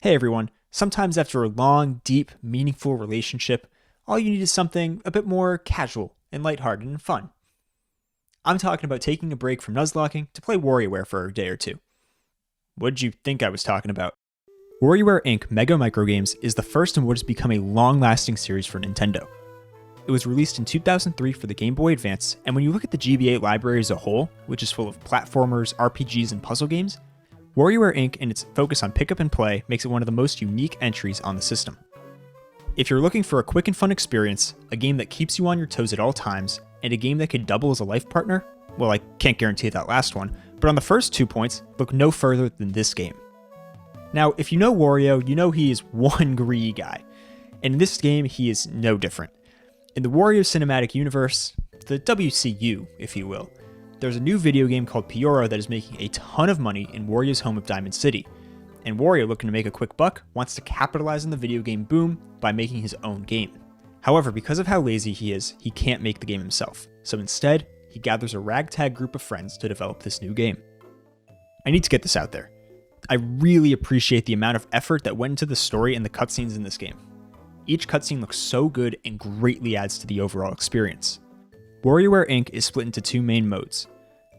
Hey everyone, sometimes after a long, deep, meaningful relationship, all you need is something a bit more casual and lighthearted and fun. I'm talking about taking a break from nuzlocking to play WarioWare for a day or two. What did you think I was talking about? WarioWare Inc. Mega Microgames is the first in what has become a long-lasting series for Nintendo. It was released in 2003 for the Game Boy Advance, and when you look at the GBA library as a whole, which is full of platformers, RPGs, and puzzle games, WarioWare Inc. and its focus on pick up and play makes it one of the most unique entries on the system. If you're looking for a quick and fun experience, a game that keeps you on your toes at all times, and a game that could double as a life partner, well, I can't guarantee that last one, but on the first 2 points, look no further than this game. Now, if you know Wario, you know he is one greedy guy, and in this game, he is no different. In the Wario Cinematic Universe, the WCU, if you will, there's a new video game called Piora that is making a ton of money in Wario's home of Diamond City, and Wario, looking to make a quick buck, wants to capitalize on the video game boom by making his own game. However, because of how lazy he is, he can't make the game himself, so instead, he gathers a ragtag group of friends to develop this new game. I need to get this out there. I really appreciate the amount of effort that went into the story and the cutscenes in this game. Each cutscene looks so good and greatly adds to the overall experience. WarioWare Inc. is split into two main modes,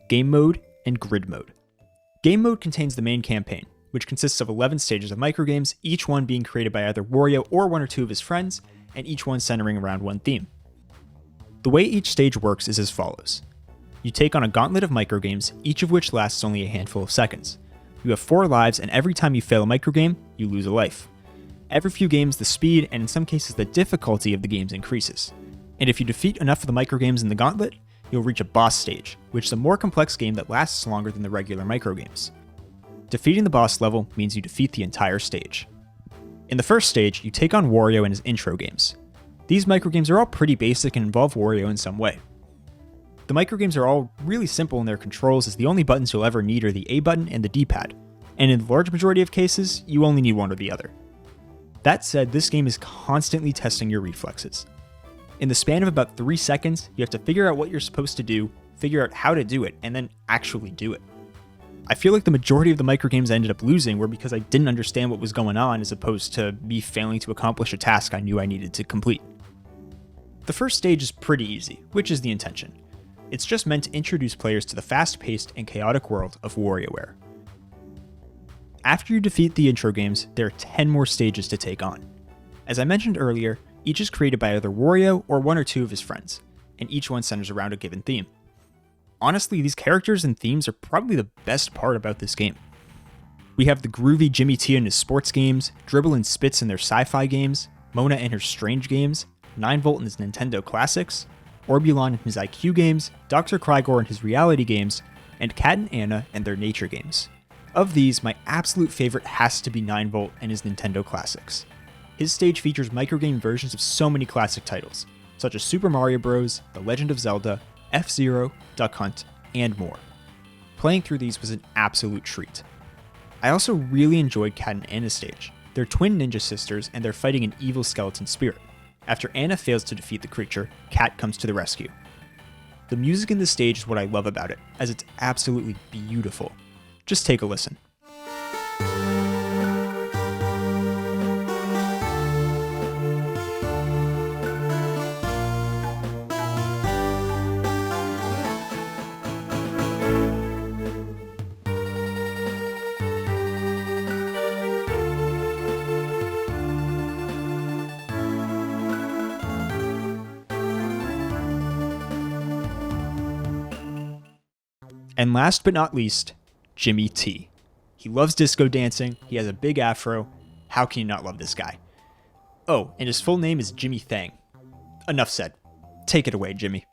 Game Mode and Grid Mode. Game Mode contains the main campaign, which consists of 11 stages of microgames, each one being created by either Wario or one or two of his friends, and each one centering around one theme. The way each stage works is as follows. You take on a gauntlet of microgames, each of which lasts only a handful of seconds. You have 4 lives, and every time you fail a microgame, you lose a life. Every few games, the speed, and in some cases the difficulty of the games increases. And if you defeat enough of the microgames in the gauntlet, you'll reach a boss stage, which is a more complex game that lasts longer than the regular microgames. Defeating the boss level means you defeat the entire stage. In the first stage, you take on Wario and his intro games. These microgames are all pretty basic and involve Wario in some way. The microgames are all really simple in their controls, as the only buttons you'll ever need are the A button and the D-pad, and in the large majority of cases, you only need one or the other. That said, this game is constantly testing your reflexes. In the span of about 3 seconds, you have to figure out what you're supposed to do, figure out how to do it, and then actually do it. I feel like the majority of the microgames I ended up losing were because I didn't understand what was going on, as opposed to me failing to accomplish a task I knew I needed to complete. The first stage is pretty easy, which is the intention. It's just meant to introduce players to the fast-paced and chaotic world of WarioWare. After you defeat the intro games, there are 10 more stages to take on. As I mentioned earlier, each is created by either Wario or one or two of his friends, and each one centers around a given theme. Honestly, these characters and themes are probably the best part about this game. We have the groovy Jimmy T in his sports games, Dribble and Spitz in their sci-fi games, Mona in her strange games, 9volt in his Nintendo classics, Orbulon in his IQ games, Dr. Crygor in his reality games, and Cat and Anna in their nature games. Of these, my absolute favorite has to be 9volt and his Nintendo classics. His stage features microgame versions of so many classic titles, such as Super Mario Bros., The Legend of Zelda, F-Zero, Duck Hunt, and more. Playing through these was an absolute treat. I also really enjoyed Cat and Anna's stage. They're twin ninja sisters, and they're fighting an evil skeleton spirit. After Anna fails to defeat the creature, Cat comes to the rescue. The music in this stage is what I love about it, as it's absolutely beautiful. Just take a listen. And last but not least, Jimmy T. He loves disco dancing, he has a big afro. How can you not love this guy? Oh, and his full name is Jimmy Thang. Enough said. Take it away, Jimmy.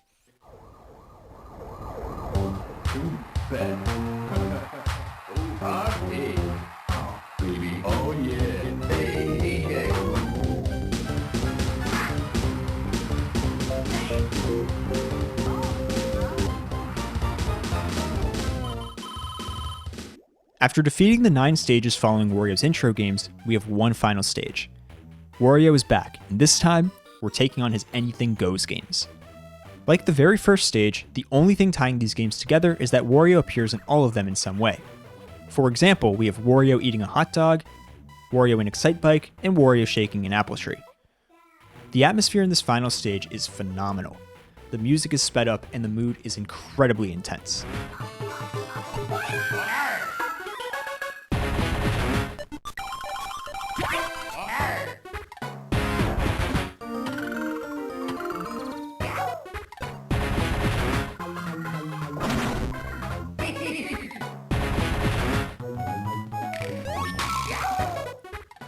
After defeating the 9 stages following Wario's intro games, we have one final stage. Wario is back, and this time, we're taking on his Anything Goes games. Like the very first stage, the only thing tying these games together is that Wario appears in all of them in some way. For example, we have Wario eating a hot dog, Wario in Excite Bike, and Wario shaking an apple tree. The atmosphere in this final stage is phenomenal. The music is sped up and the mood is incredibly intense.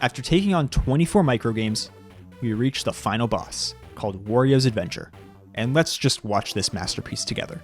After taking on 24 microgames, we reach the final boss, called Wario's Adventure, and let's just watch this masterpiece together.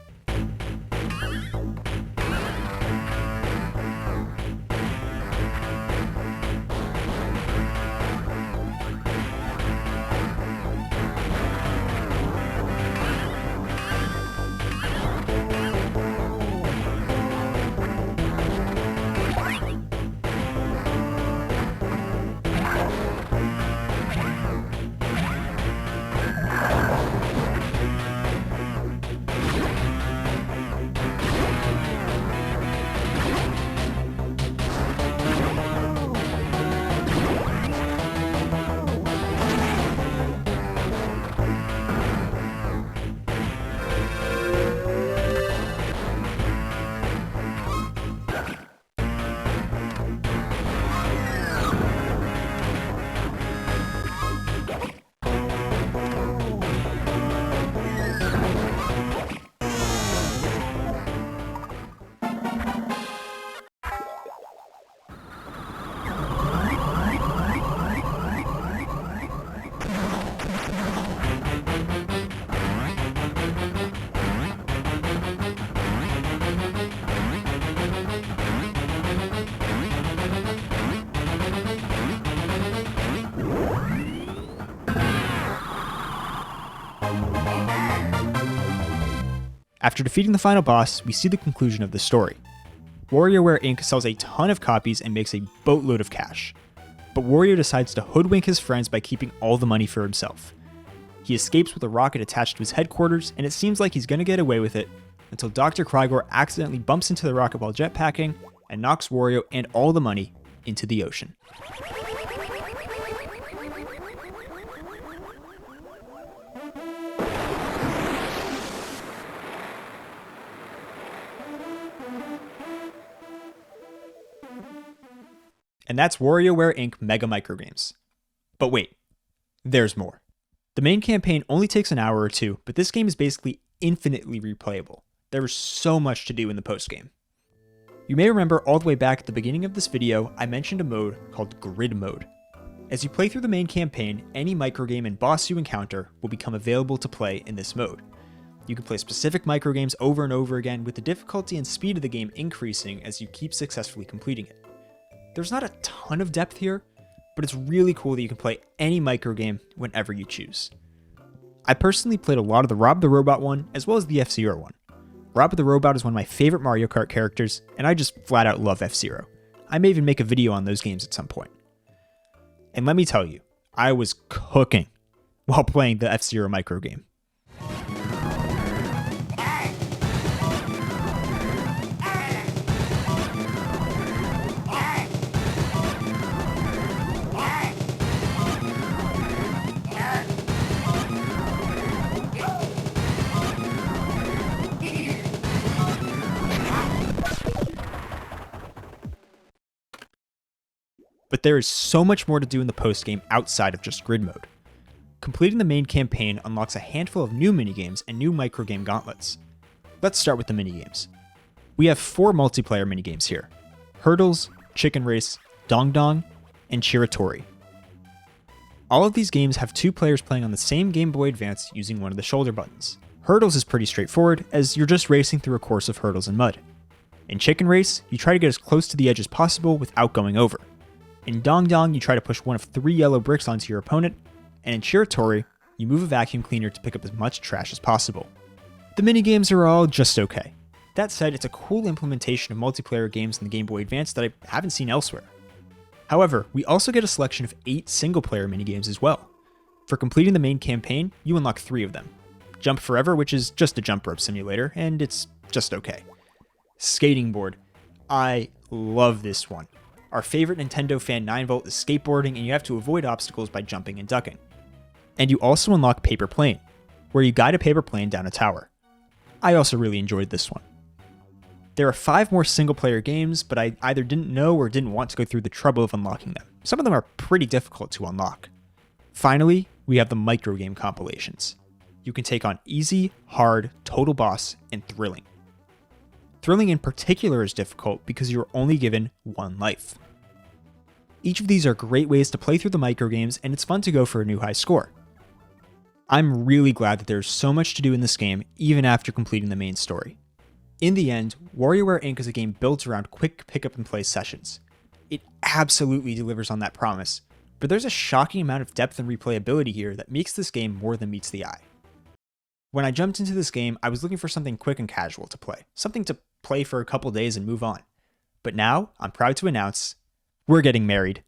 After defeating the final boss, we see the conclusion of the story. WarioWare Inc. sells a ton of copies and makes a boatload of cash. But Wario decides to hoodwink his friends by keeping all the money for himself. He escapes with a rocket attached to his headquarters, and it seems like he's going to get away with it until Dr. Krygor accidentally bumps into the rocket while jetpacking and knocks Wario and all the money into the ocean. And that's WarioWare Inc. Mega Microgames. But wait, there's more. The main campaign only takes an hour or two, but this game is basically infinitely replayable. There is so much to do in the postgame. You may remember all the way back at the beginning of this video, I mentioned a mode called Grid Mode. As you play through the main campaign, any microgame and boss you encounter will become available to play in this mode. You can play specific microgames over and over again, with the difficulty and speed of the game increasing as you keep successfully completing it. There's not a ton of depth here, but it's really cool that you can play any microgame whenever you choose. I personally played a lot of the Rob the Robot one, as well as the F-Zero one. Rob the Robot is one of my favorite Mario Kart characters, and I just flat out love F-Zero. I may even make a video on those games at some point. And let me tell you, I was cooking while playing the F-Zero microgame. But there is so much more to do in the postgame outside of just grid mode. Completing the main campaign unlocks a handful of new minigames and new microgame gauntlets. Let's start with the minigames. We have 4 multiplayer minigames here: Hurdles, Chicken Race, Dong Dong, and Chiratori. All of these games have 2 players playing on the same Game Boy Advance using one of the shoulder buttons. Hurdles is pretty straightforward, as you're just racing through a course of hurdles and mud. In Chicken Race, you try to get as close to the edge as possible without going over. In Dong Dong, you try to push one of 3 yellow bricks onto your opponent, and in Chiratori, you move a vacuum cleaner to pick up as much trash as possible. The minigames are all just okay. That said, it's a cool implementation of multiplayer games in the Game Boy Advance that I haven't seen elsewhere. However, we also get a selection of 8 single-player minigames as well. For completing the main campaign, you unlock 3 of them. Jump Forever, which is just a jump rope simulator, and it's just okay. Skating Board. I love this one. Our favorite Nintendo fan 9-volt is skateboarding, and you have to avoid obstacles by jumping and ducking. And you also unlock Paper Plane, where you guide a paper plane down a tower. I also really enjoyed this one. There are 5 more single-player games, but I either didn't know or didn't want to go through the trouble of unlocking them. Some of them are pretty difficult to unlock. Finally, we have the Microgame compilations. You can take on easy, hard, total boss, and thrilling. Thrilling in particular is difficult because you're only given 1 life. Each of these are great ways to play through the microgames, and it's fun to go for a new high score. I'm really glad that there's so much to do in this game, even after completing the main story. In the end, WarioWare Inc. is a game built around quick pick-up-and-play sessions. It absolutely delivers on that promise, but there's a shocking amount of depth and replayability here that makes this game more than meets the eye. When I jumped into this game, I was looking for something quick and casual to play, something to play for a couple days and move on. But now, I'm proud to announce, we're getting married.